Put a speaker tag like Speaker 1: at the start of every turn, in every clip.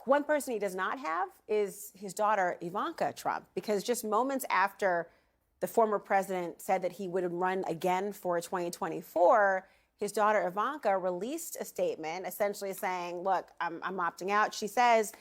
Speaker 1: One person he does not have is his daughter, Ivanka Trump, because just moments after the former president said that he would run again for 2024, his daughter Ivanka released a statement essentially saying, look, I'm opting out. She says,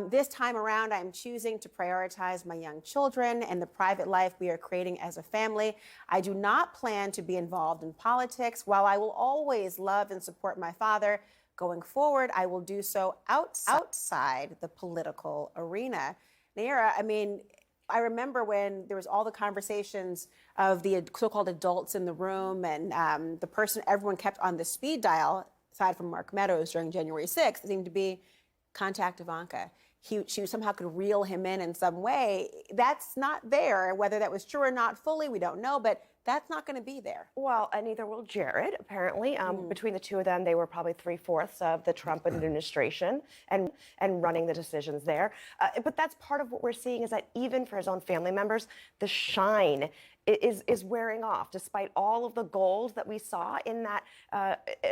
Speaker 1: this time around, I'm choosing to prioritize my young children and the private life we are creating as a family. I do not plan to be involved in politics. While I will always love and support my father, going forward, I will do so outside the political arena. Naira, I mean, I remember when there was all the conversations of the so-called adults in the room and the person everyone kept on the speed dial, aside from Mark Meadows during January 6th, seemed to be contact Ivanka. She somehow could reel him in some way. That's not there. Whether that was true or not fully, we don't know, but that's not going to be there.
Speaker 2: Well, and neither will Jared, apparently. Between the two of them, they were probably 3/4 of the Trump administration and running the decisions there. But that's part of what we're seeing is that even for his own family members, the shine is wearing off, despite all of the gold that we saw in that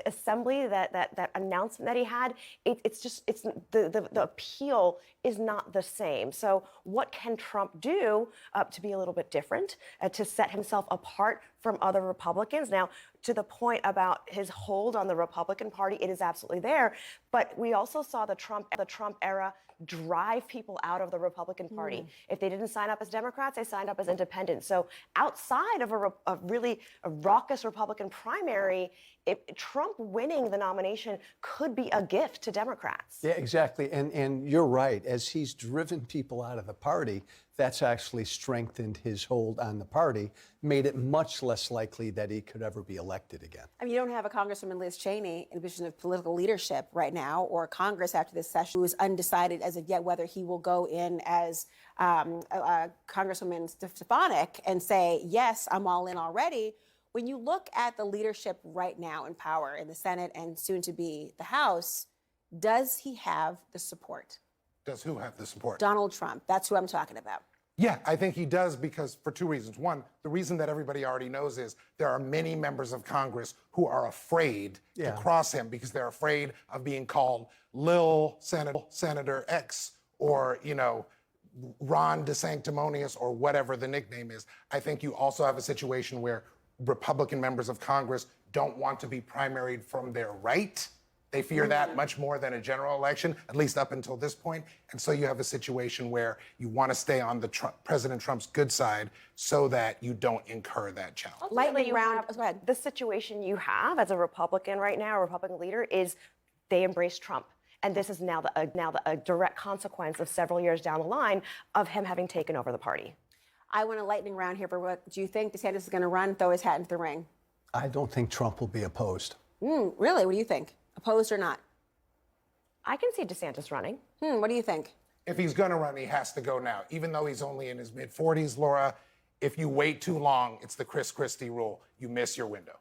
Speaker 2: assembly, that announcement that he had. It's the appeal is not the same. So what can Trump do to be a little bit different, to set himself apart from other Republicans? Now, to the point about his hold on the Republican Party, it is absolutely there. But we also saw the Trump era drive people out of the Republican Party. If they didn't sign up as Democrats, they signed up as independents. So outside of a really raucous Republican primary, Trump winning the nomination could be a gift to Democrats.
Speaker 3: Yeah, exactly. And you're right. As he's driven people out of the party, that's actually strengthened his hold on the party, made it much less likely that he could ever be elected again.
Speaker 1: I mean, you don't have a Congresswoman Liz Cheney in a position of political leadership right now, or Congress after this session, who is undecided as of yet whether he will go in as Congresswoman Stefanik and say, yes, I'm all in already. When you look at the leadership right now in power in the Senate and soon to be the House, does he have the support?
Speaker 4: Does who have the support?
Speaker 1: Donald Trump. That's who I'm talking about.
Speaker 4: Yeah, I think he does because for two reasons. One, the reason that everybody already knows is there are many members of Congress who are afraid to cross him because they're afraid of being called Lil Senator X or, Ron DeSanctimonious or whatever the nickname is. I think you also have a situation where Republican members of Congress don't want to be primaried from their right. They fear that much more than a general election, at least up until this point. And so you have a situation where you want to stay on the President Trump's good side so that you don't incur that challenge.
Speaker 1: Lightning round. Go ahead.
Speaker 2: The situation you have as a Republican right now, a Republican leader, is they embrace Trump. And this is now a direct consequence of several years down the line of him having taken over the party.
Speaker 1: I want a lightning round here, but what do you think DeSantis is going to run, throw his hat into the ring?
Speaker 3: I don't think Trump will be opposed.
Speaker 1: Really? What do you think? Opposed or not?
Speaker 2: I can see DeSantis running.
Speaker 1: What do you think?
Speaker 4: If he's going to run, he has to go now. Even though he's only in his mid-40s, Laura, if you wait too long, it's the Chris Christie rule. You miss your window.